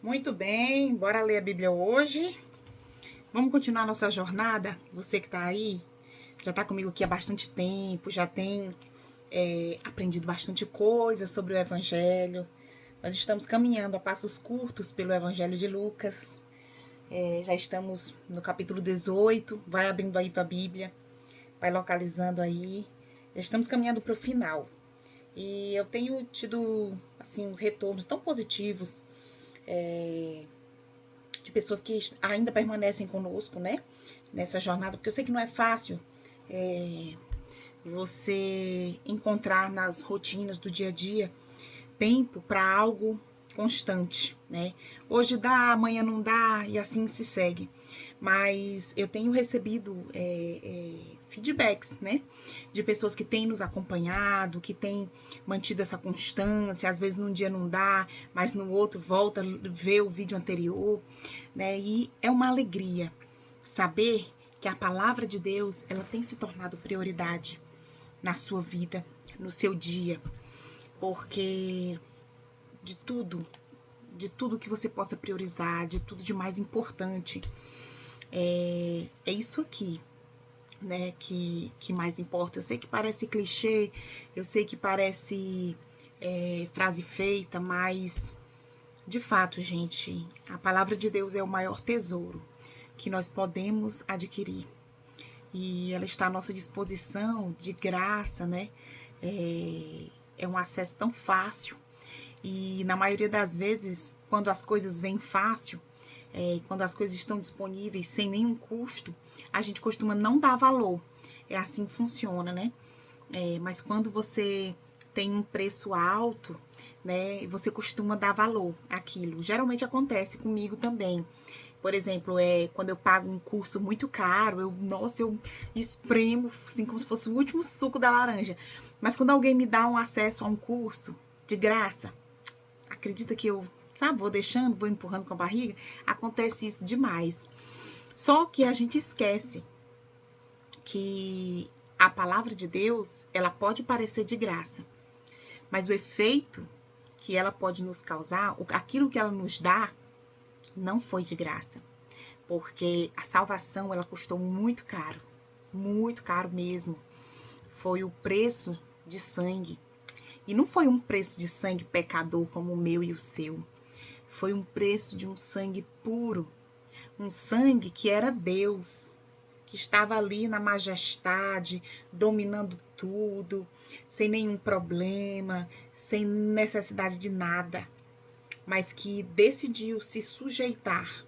Muito bem, bora ler a Bíblia hoje. Vamos continuar nossa jornada. Você que está aí, já está comigo aqui há bastante tempo, já tem aprendido bastante coisa sobre o Evangelho. Nós estamos caminhando a passos curtos pelo Evangelho de Lucas. Já estamos no capítulo 18. Vai abrindo aí tua Bíblia, vai localizando aí. Já estamos caminhando para o final. E eu tenho tido assim uns retornos tão positivos de pessoas que ainda permanecem conosco, né? Nessa jornada, porque eu sei que não é fácil você encontrar nas rotinas do dia a dia tempo para algo constante, né? Hoje dá, amanhã não dá e assim se segue. Mas eu tenho recebido feedbacks, né? De pessoas que têm nos acompanhado, que têm mantido essa constância. Às vezes num dia não dá, mas no outro volta, vê o vídeo anterior, né? E é uma alegria saber que a palavra de Deus, ela tem se tornado prioridade na sua vida, no seu dia, porque de tudo que você possa priorizar, de tudo de mais importante, é isso aqui, né, que mais importa. Eu sei que parece clichê, eu sei que parece frase feita, mas de fato, gente, a palavra de Deus é o maior tesouro que nós podemos adquirir. E ela está à nossa disposição de graça, né? É um acesso tão fácil. E na maioria das vezes, quando as coisas vêm fácil, quando as coisas estão disponíveis sem nenhum custo, a gente costuma não dar valor. É assim que funciona, né? Mas quando você tem um preço alto, né, você costuma dar valor àquilo. Geralmente acontece comigo também. Por exemplo, quando eu pago um curso muito caro, eu espremo assim como se fosse o último suco da laranja. Mas quando alguém me dá um acesso a um curso de graça, acredita que eu, sabe, vou deixando, vou empurrando com a barriga? Acontece isso demais. Só que a gente esquece que a palavra de Deus, ela pode parecer de graça, mas o efeito que ela pode nos causar, aquilo que ela nos dá, não foi de graça. Porque a salvação, ela custou muito caro mesmo. Foi o preço de sangue. E não foi um preço de sangue pecador como o meu e o seu. Foi um preço de um sangue puro. Um sangue que era Deus, que estava ali na majestade, dominando tudo, sem nenhum problema, sem necessidade de nada, mas que decidiu se sujeitar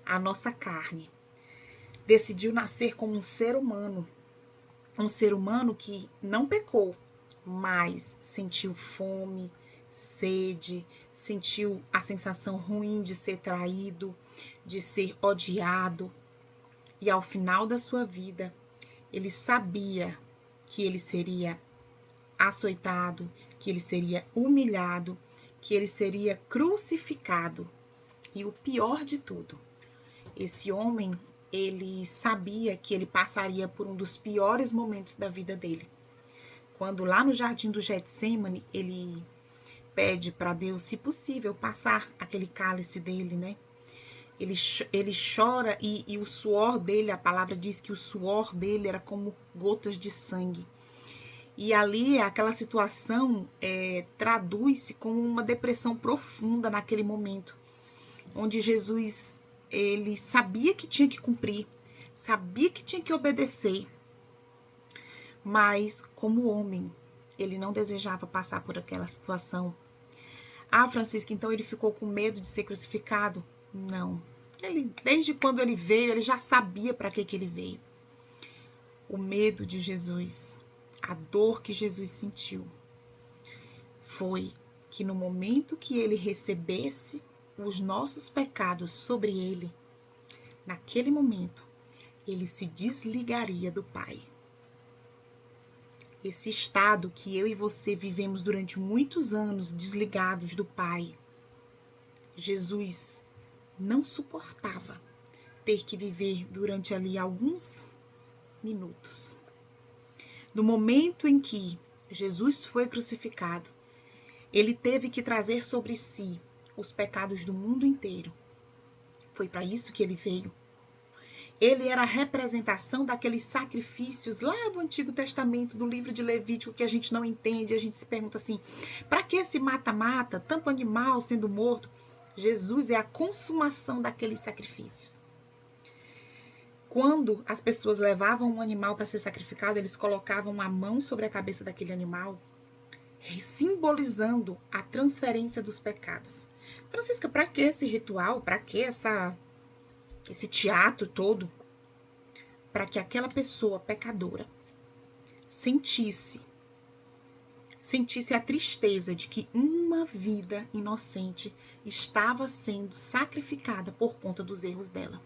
à nossa carne, decidiu nascer como um ser humano que não pecou, mas sentiu fome, sede, sentiu a sensação ruim de ser traído, de ser odiado. E ao final da sua vida, ele sabia que ele seria açoitado, que ele seria humilhado, que ele seria crucificado. E o pior de tudo, esse homem, ele sabia que ele passaria por um dos piores momentos da vida dele. Quando lá no jardim do Getsêmani, ele pede para Deus, se possível, passar aquele cálice dele, né? Ele chora e o suor dele, a palavra diz que o suor dele era como gotas de sangue. E ali, aquela situação traduz-se como uma depressão profunda naquele momento, onde Jesus, ele sabia que tinha que cumprir, sabia que tinha que obedecer, mas como homem, ele não desejava passar por aquela situação. Ah, Francisca, então ele ficou com medo de ser crucificado? Não. Ele, desde quando ele veio, ele já sabia para que ele veio. O medo de Jesus, a dor que Jesus sentiu, foi que no momento que ele recebesse os nossos pecados sobre ele, naquele momento, ele se desligaria do Pai. Esse estado que eu e você vivemos durante muitos anos desligados do Pai, Jesus não suportava ter que viver durante ali alguns minutos. No momento em que Jesus foi crucificado, ele teve que trazer sobre si os pecados do mundo inteiro. Foi para isso que ele veio. Ele era a representação daqueles sacrifícios lá do Antigo Testamento, do livro de Levítico, que a gente não entende. A gente se pergunta assim, para que esse mata-mata, tanto animal sendo morto? Jesus é a consumação daqueles sacrifícios. Quando as pessoas levavam um animal para ser sacrificado, eles colocavam a mão sobre a cabeça daquele animal, simbolizando a transferência dos pecados. Francisca, para que esse ritual? Para que esse teatro todo? Para que aquela pessoa pecadora sentisse a tristeza de que uma vida inocente estava sendo sacrificada por conta dos erros dela.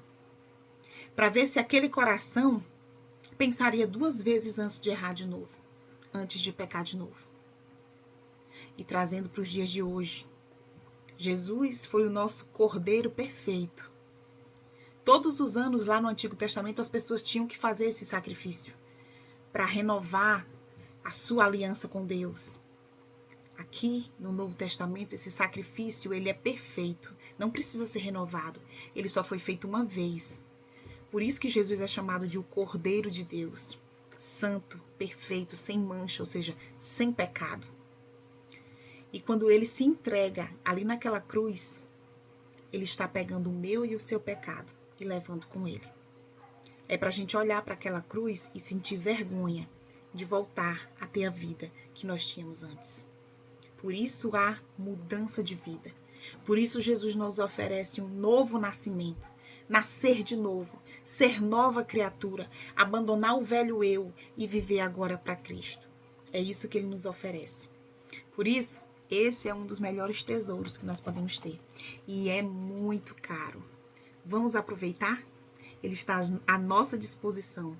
Para ver se aquele coração pensaria 2 vezes antes de errar de novo, antes de pecar de novo. E trazendo para os dias de hoje, Jesus foi o nosso Cordeiro perfeito. Todos os anos lá no Antigo Testamento as pessoas tinham que fazer esse sacrifício para renovar a sua aliança com Deus. Aqui no Novo Testamento esse sacrifício ele é perfeito, não precisa ser renovado, ele só foi feito uma vez. Por isso que Jesus é chamado de o Cordeiro de Deus, santo, perfeito, sem mancha, ou seja, sem pecado. E quando ele se entrega ali naquela cruz, ele está pegando o meu e o seu pecado e levando com ele. É para a gente olhar para aquela cruz e sentir vergonha de voltar a ter a vida que nós tínhamos antes. Por isso há mudança de vida. Por isso Jesus nos oferece um novo nascimento. Nascer de novo, ser nova criatura, abandonar o velho eu e viver agora para Cristo. É isso que ele nos oferece. Por isso, esse é um dos melhores tesouros que nós podemos ter. E é muito caro. Vamos aproveitar? Ele está à nossa disposição.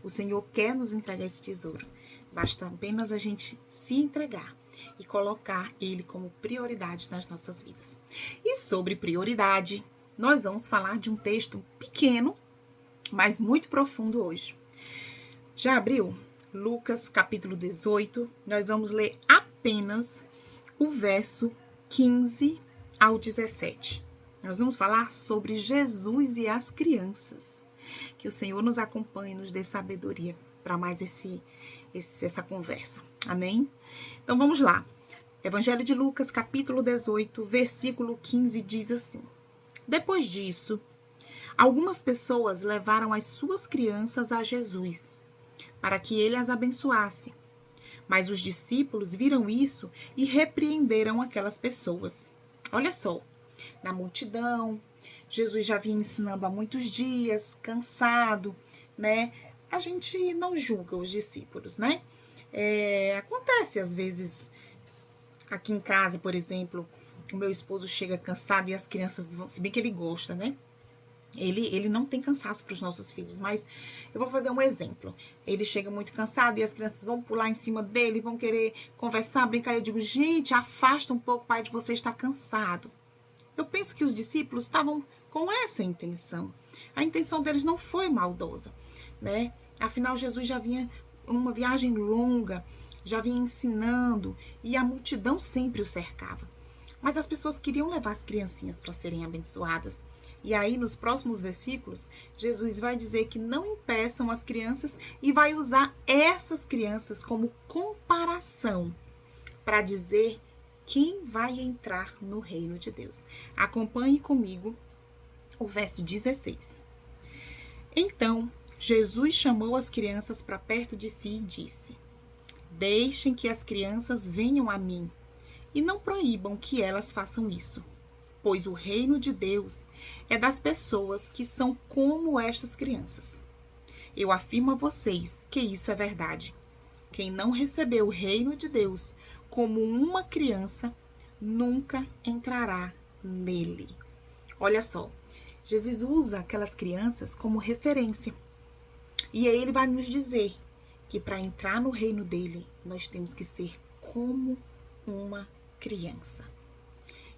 O Senhor quer nos entregar esse tesouro. Basta apenas a gente se entregar e colocar ele como prioridade nas nossas vidas. E sobre prioridade, nós vamos falar de um texto pequeno, mas muito profundo hoje. Já abriu? Lucas, capítulo 18. Nós vamos ler apenas o verso 15 ao 17. Nós vamos falar sobre Jesus e as crianças. Que o Senhor nos acompanhe, nos dê sabedoria para mais essa conversa. Amém? Então vamos lá. Evangelho de Lucas, capítulo 18, versículo 15 diz assim: Depois disso, algumas pessoas levaram as suas crianças a Jesus, para que ele as abençoasse. Mas os discípulos viram isso e repreenderam aquelas pessoas. Olha só, na multidão, Jesus já vinha ensinando há muitos dias, cansado, né? A gente não julga os discípulos, né? Acontece às vezes, aqui em casa, por exemplo, o meu esposo chega cansado e as crianças vão, se bem que ele gosta, né? Ele não tem cansaço para os nossos filhos, mas eu vou fazer um exemplo. Ele chega muito cansado e as crianças vão pular em cima dele, vão querer conversar, brincar. Eu digo, gente, afasta um pouco, pai de você está cansado. Eu penso que os discípulos estavam com essa intenção. A intenção deles não foi maldosa, né? Afinal, Jesus já vinha uma viagem longa, já vinha ensinando e a multidão sempre o cercava. Mas as pessoas queriam levar as criancinhas para serem abençoadas. E aí, nos próximos versículos, Jesus vai dizer que não impeçam as crianças e vai usar essas crianças como comparação para dizer quem vai entrar no reino de Deus. Acompanhe comigo o verso 16. Então, Jesus chamou as crianças para perto de si e disse: Deixem que as crianças venham a mim e não proíbam que elas façam isso. Pois o reino de Deus é das pessoas que são como estas crianças. Eu afirmo a vocês que isso é verdade. Quem não recebeu o reino de Deus como uma criança, nunca entrará nele. Olha só, Jesus usa aquelas crianças como referência. E aí ele vai nos dizer que para entrar no reino dele, nós temos que ser como uma criança.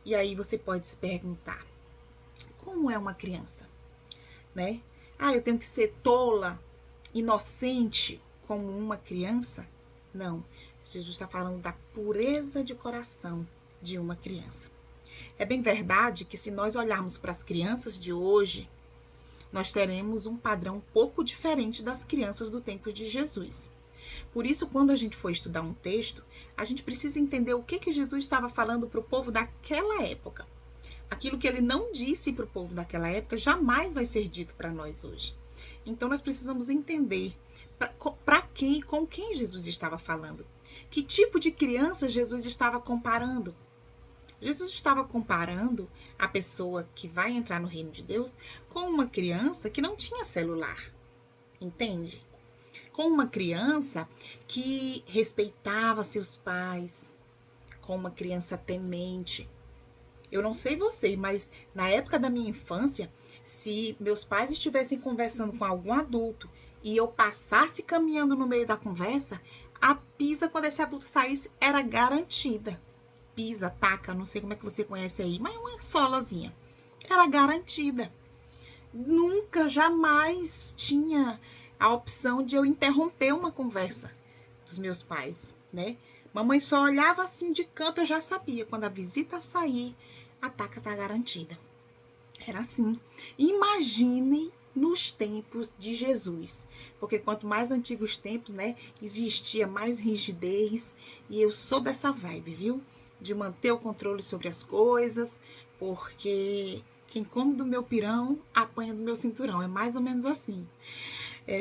E aí você pode se perguntar, como é uma criança? Né? Eu tenho que ser tola, inocente como uma criança? Não, Jesus está falando da pureza de coração de uma criança. É bem verdade que se nós olharmos para as crianças de hoje, nós teremos um padrão um pouco diferente das crianças do tempo de Jesus. Por isso, quando a gente for estudar um texto, a gente precisa entender o que Jesus estava falando para o povo daquela época. Aquilo que ele não disse para o povo daquela época jamais vai ser dito para nós hoje. Então, nós precisamos entender para quem, com quem Jesus estava falando. Que tipo de criança Jesus estava comparando? Jesus estava comparando a pessoa que vai entrar no reino de Deus com uma criança que não tinha celular. Entende? Com uma criança que respeitava seus pais, com uma criança temente. Eu não sei você, mas na época da minha infância, se meus pais estivessem conversando com algum adulto e eu passasse caminhando no meio da conversa, a pisa, quando esse adulto saísse, era garantida. Pisa, taca, não sei como é que você conhece aí, mas é uma solazinha. Era garantida. Nunca, jamais tinha a opção de eu interromper uma conversa dos meus pais, né? Mamãe só olhava assim de canto, eu já sabia. Quando a visita sair, a taca tá garantida. Era assim. Imaginem nos tempos de Jesus. Porque quanto mais antigos tempos, né, existia mais rigidez. E eu sou dessa vibe, viu? De manter o controle sobre as coisas. Porque quem come do meu pirão, apanha do meu cinturão. É mais ou menos assim.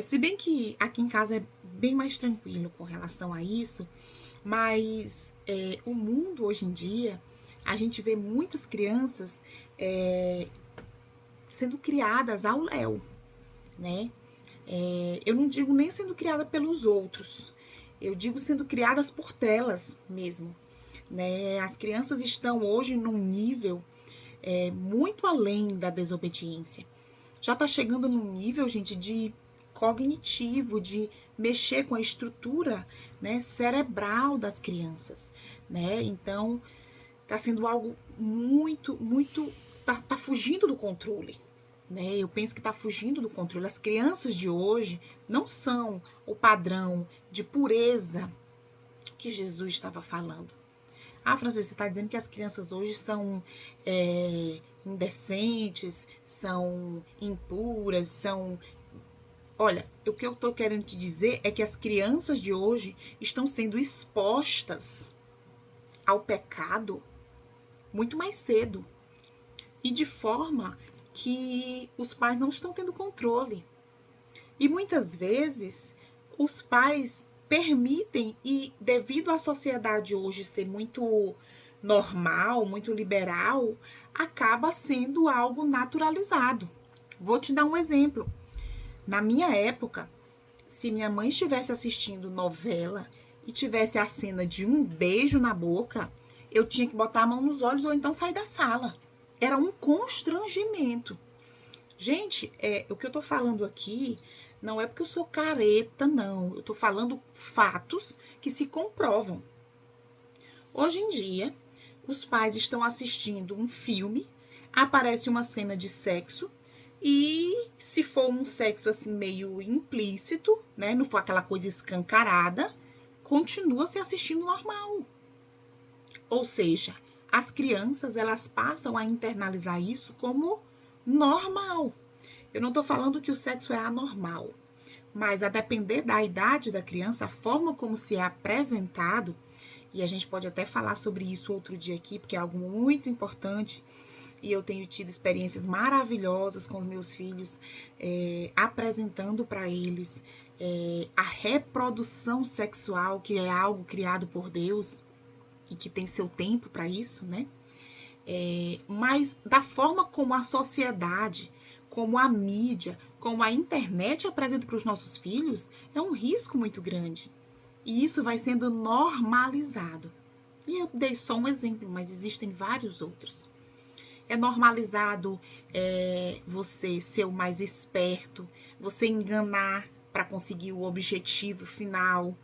Se bem que aqui em casa é bem mais tranquilo com relação a isso. Mas o mundo hoje em dia, a gente vê muitas crianças sendo criadas ao léu, né? Eu não digo nem sendo criada pelos outros, eu digo sendo criadas por telas mesmo, né? As crianças estão hoje num nível muito além da desobediência. Já tá chegando num nível, gente, de cognitivo, de mexer com a estrutura, né, cerebral das crianças, né? Então, tá sendo algo muito, tá fugindo do controle, né? Eu penso que tá fugindo do controle. As crianças de hoje não são o padrão de pureza que Jesus estava falando. Ah, Francisco, você está dizendo que as crianças hoje são indecentes, são impuras, são... Olha, o que eu estou querendo te dizer é que as crianças de hoje estão sendo expostas ao pecado muito mais cedo. E de forma que os pais não estão tendo controle. E muitas vezes os pais permitem, e devido à sociedade hoje ser muito normal, muito liberal, acaba sendo algo naturalizado. Vou te dar um exemplo. Na minha época, se minha mãe estivesse assistindo novela e tivesse a cena de um beijo na boca, eu tinha que botar a mão nos olhos ou então sair da sala. Era um constrangimento. Gente, o que eu tô falando aqui não é porque eu sou careta, não. Eu tô falando fatos que se comprovam. Hoje em dia, os pais estão assistindo um filme, aparece uma cena de sexo, e se for um sexo assim meio implícito, né, não for aquela coisa escancarada, continua se assistindo normal. Ou seja, as crianças, elas passam a internalizar isso como normal. Eu não estou falando que o sexo é anormal, mas a depender da idade da criança, a forma como se é apresentado, e a gente pode até falar sobre isso outro dia aqui, porque é algo muito importante, e eu tenho tido experiências maravilhosas com os meus filhos, apresentando para eles a reprodução sexual, que é algo criado por Deus, e que tem seu tempo para isso, né? Mas da forma como a sociedade, como a mídia, como a internet apresenta para os nossos filhos, é um risco muito grande. E isso vai sendo normalizado. E eu dei só um exemplo, mas existem vários outros. É normalizado você ser o mais esperto, você enganar para conseguir o objetivo final,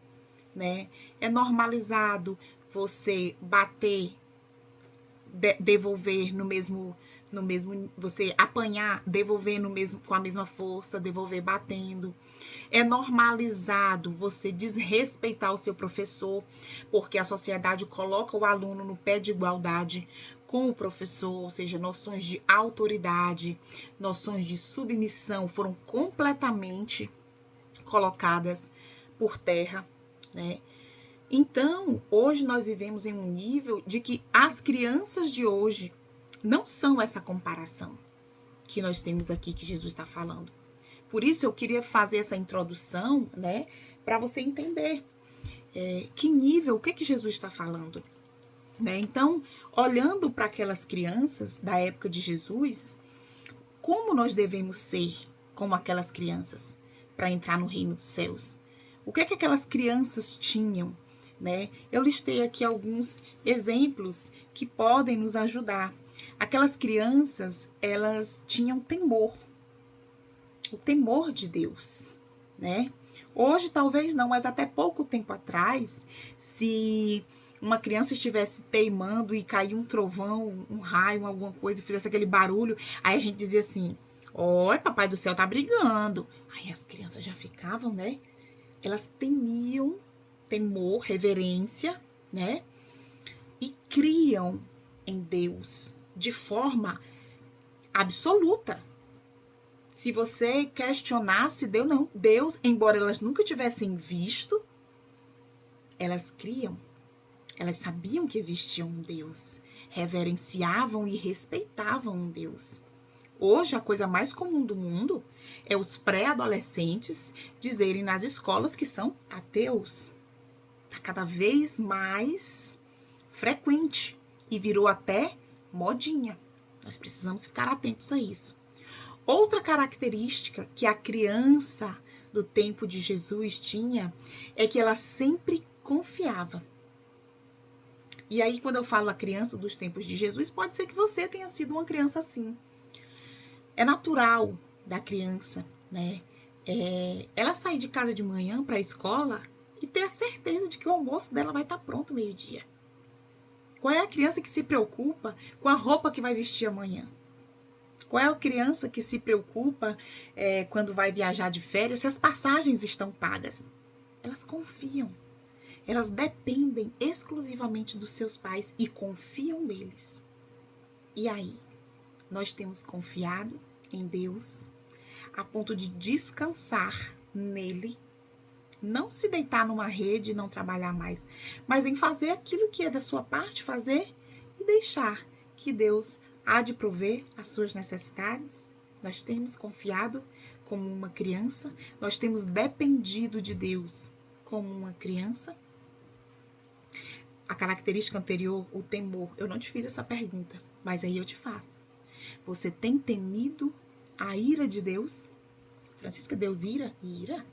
né? É normalizado você bater, devolver no mesmo, você apanhar, devolver com a mesma força, devolver batendo. É normalizado você desrespeitar o seu professor, porque a sociedade coloca o aluno no pé de igualdade com o professor, ou seja, noções de autoridade, noções de submissão foram completamente colocadas por terra, né? Então, hoje nós vivemos em um nível de que as crianças de hoje não são essa comparação que nós temos aqui, que Jesus está falando. Por isso eu queria fazer essa introdução, né, para você entender que nível, o que Jesus está falando. Né? Então, olhando para aquelas crianças da época de Jesus, como nós devemos ser como aquelas crianças para entrar no reino dos céus? O que aquelas crianças tinham? Né? Eu listei aqui alguns exemplos que podem nos ajudar. Aquelas crianças, elas tinham temor, o temor de Deus, né? Hoje talvez não, mas até pouco tempo atrás, se uma criança estivesse teimando e cair um trovão, um raio, alguma coisa, e fizesse aquele barulho, aí a gente dizia assim, ó, papai do céu tá brigando. Aí as crianças já ficavam, né? Elas temiam, temor, reverência, né? E criam em Deus de forma absoluta. Se você questionasse Deus, não. Deus, embora elas nunca tivessem visto, elas criam. Elas sabiam que existia um Deus. Reverenciavam e respeitavam um Deus. Hoje, a coisa mais comum do mundo é os pré-adolescentes dizerem nas escolas que são ateus. Está cada vez mais frequente e virou até modinha. Nós precisamos ficar atentos a isso. Outra característica que a criança do tempo de Jesus tinha é que ela sempre confiava. E aí, quando eu falo a criança dos tempos de Jesus, pode ser que você tenha sido uma criança assim. É natural da criança, né? Ela sair de casa de manhã para a escola e ter a certeza de que o almoço dela vai estar pronto meio-dia. Qual é a criança que se preocupa com a roupa que vai vestir amanhã? Qual é a criança que se preocupa quando vai viajar de férias se as passagens estão pagas? Elas confiam. Elas dependem exclusivamente dos seus pais e confiam neles. E aí? Nós temos confiado em Deus a ponto de descansar nele, não se deitar numa rede e não trabalhar mais, mas em fazer aquilo que é da sua parte, fazer e deixar que Deus há de prover as suas necessidades. Nós temos confiado como uma criança, nós temos dependido de Deus como uma criança. A característica anterior, o temor, eu não te fiz essa pergunta, mas aí eu te faço. Você tem temido a ira de Deus? Francisca, Deus ira? Ira?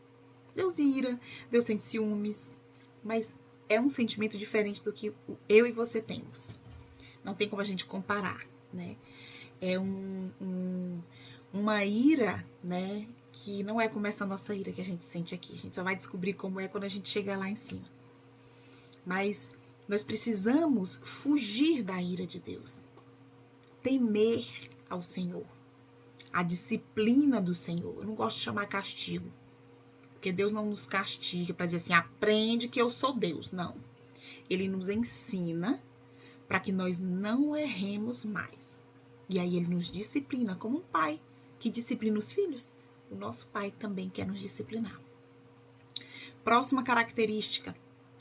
Deus ira, Deus tem ciúmes, mas é um sentimento diferente do que eu e você temos. Não tem como a gente comparar, né? É uma ira, né, que não é como essa nossa ira que a gente sente aqui. A gente só vai descobrir como é quando a gente chegar lá em cima. Mas nós precisamos fugir da ira de Deus. Temer ao Senhor. A disciplina do Senhor. Eu não gosto de chamar castigo. Porque Deus não nos castiga para dizer assim, aprende que eu sou Deus. Não. Ele nos ensina para que nós não erremos mais. E aí ele nos disciplina como um pai que disciplina os filhos. O nosso pai também quer nos disciplinar. Próxima característica.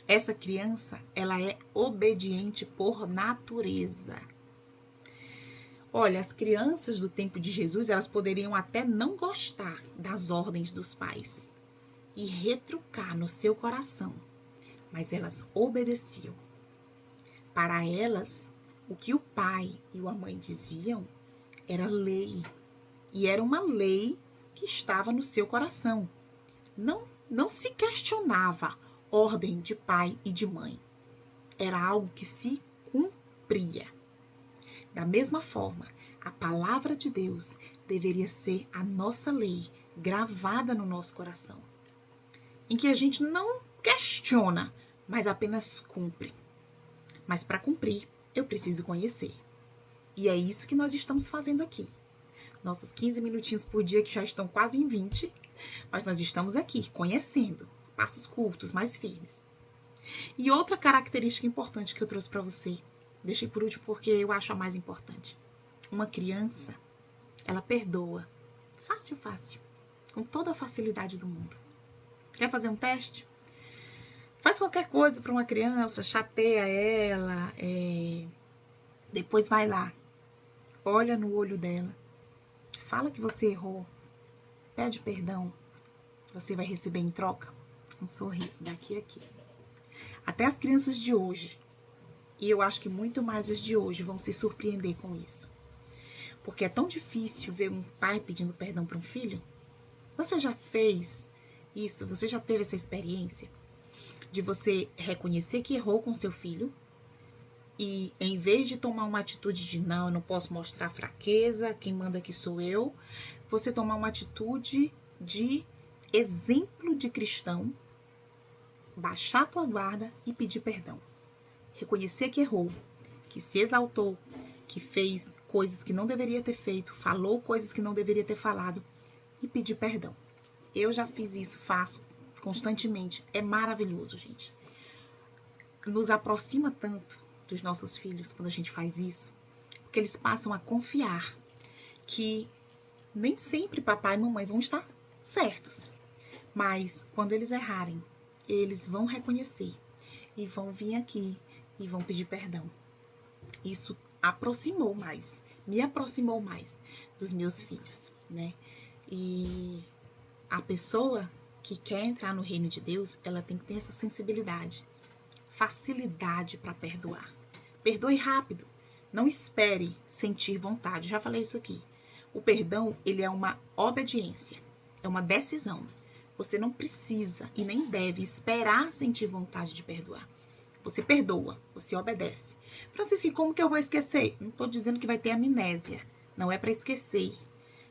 Essa criança, ela é obediente por natureza. Olha, as crianças do tempo de Jesus, elas poderiam até não gostar das ordens dos pais e retrucar no seu coração, mas elas obedeciam. Para elas, o que o pai e a mãe diziam era lei, e era uma lei que estava no seu coração. Não se questionava ordem de pai e de mãe. Era algo que se cumpria. Da mesma forma, a palavra de Deus deveria ser a nossa lei, gravada no nosso coração, em que a gente não questiona, mas apenas cumpre. Mas para cumprir, eu preciso conhecer. E é isso que nós estamos fazendo aqui. Nossos 15 minutinhos por dia, que já estão quase em 20, mas nós estamos aqui conhecendo, passos curtos, mais firmes. E outra característica importante que eu trouxe para você, Deixei por último porque eu acho a mais importante. Uma criança, ela perdoa. Fácil, fácil. Com toda a facilidade do mundo. Quer fazer um teste? Faz qualquer coisa para uma criança, chateia ela, depois vai lá, olha no olho dela, fala que você errou, pede perdão, você vai receber em troca um sorriso daqui a aqui. Até as crianças de hoje, e eu acho que muito mais as de hoje, vão se surpreender com isso. Porque é tão difícil ver um pai pedindo perdão para um filho. Você já fez isso? Você já teve essa experiência de você reconhecer que errou com seu filho e, em vez de tomar uma atitude de não, eu não posso mostrar fraqueza, quem manda aqui sou eu, você tomar uma atitude de exemplo de cristão, baixar a tua guarda e pedir perdão. Reconhecer que errou, que se exaltou, que fez coisas que não deveria ter feito, falou coisas que não deveria ter falado e pedir perdão. Eu já fiz isso, faço constantemente. É maravilhoso, gente. Nos aproxima tanto dos nossos filhos quando a gente faz isso, porque eles passam a confiar que nem sempre papai e mamãe vão estar certos, mas quando eles errarem, eles vão reconhecer e vão vir aqui e vão pedir perdão. Isso aproximou mais, me aproximou mais dos meus filhos, né? E a pessoa que quer entrar no reino de Deus, ela tem que ter essa sensibilidade, facilidade para perdoar. Perdoe rápido, não espere sentir vontade, já falei isso aqui. O perdão, ele é uma obediência, é uma decisão. Você não precisa e nem deve esperar sentir vontade de perdoar. Você perdoa, você obedece. Francisco, e como que eu vou esquecer? Não estou dizendo que vai ter amnésia, não é para esquecer.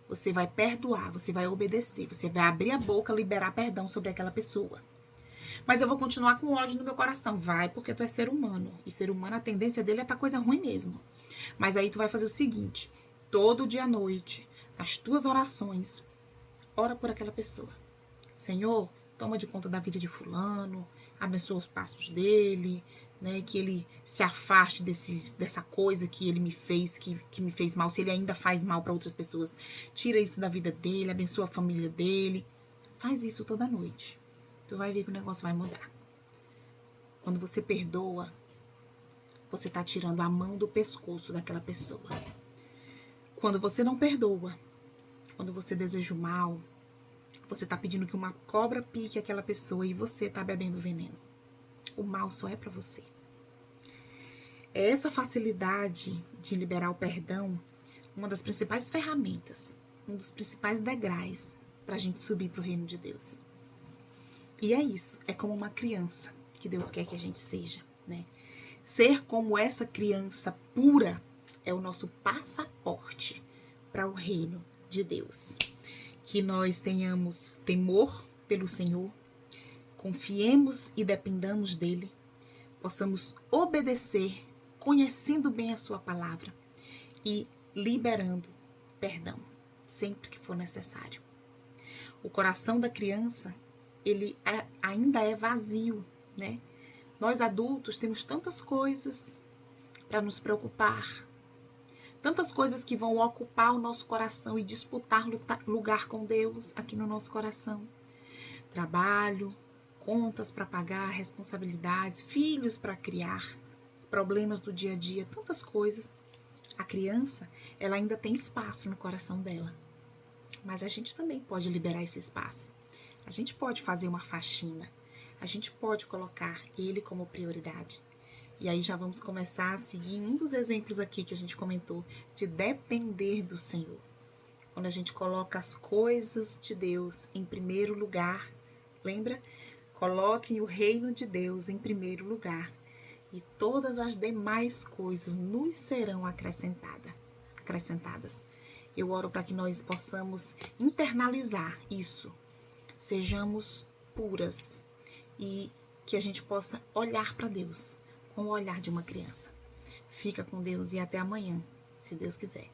Você vai perdoar, você vai obedecer, você vai abrir a boca, liberar perdão sobre aquela pessoa. Mas eu vou continuar com ódio no meu coração. Vai, porque tu é ser humano. E ser humano, a tendência dele é pra coisa ruim mesmo. Mas aí tu vai fazer o seguinte. Todo dia à noite, nas tuas orações, ora por aquela pessoa. Senhor, toma de conta da vida de fulano, abençoa os passos dele, né, que ele se afaste dessa coisa que ele me fez, que me fez mal, se ele ainda faz mal para outras pessoas, tira isso da vida dele, abençoa a família dele. Faz isso toda noite. Tu vai ver que o negócio vai mudar. Quando você perdoa, você tá tirando a mão do pescoço daquela pessoa. Quando você não perdoa, quando você deseja o mal, você tá pedindo que uma cobra pique aquela pessoa e você tá bebendo veneno. O mal só é pra você. É essa facilidade de liberar o perdão uma das principais ferramentas, um dos principais degraus pra gente subir pro reino de Deus. E é isso, é como uma criança que Deus quer que a gente seja, né? Ser como essa criança pura é o nosso passaporte para o reino de Deus. Que nós tenhamos temor pelo Senhor, confiemos e dependamos dele, possamos obedecer, conhecendo bem a sua palavra e liberando perdão, sempre que for necessário. O coração da criança, ele ainda é vazio, né? Nós adultos temos tantas coisas para nos preocupar, tantas coisas que vão ocupar o nosso coração e disputar lugar com Deus aqui no nosso coração. Trabalho, contas para pagar, responsabilidades, filhos para criar, problemas do dia a dia, tantas coisas. A criança, ela ainda tem espaço no coração dela. Mas a gente também pode liberar esse espaço. A gente pode fazer uma faxina. A gente pode colocar ele como prioridade. E aí já vamos começar a seguir um dos exemplos aqui que a gente comentou, de depender do Senhor. Quando a gente coloca as coisas de Deus em primeiro lugar, lembra? Coloquem o reino de Deus em primeiro lugar e todas as demais coisas nos serão acrescentadas. Eu oro para que nós possamos internalizar isso, sejamos puras e que a gente possa olhar para Deus com o olhar de uma criança. Fica com Deus e até amanhã, se Deus quiser.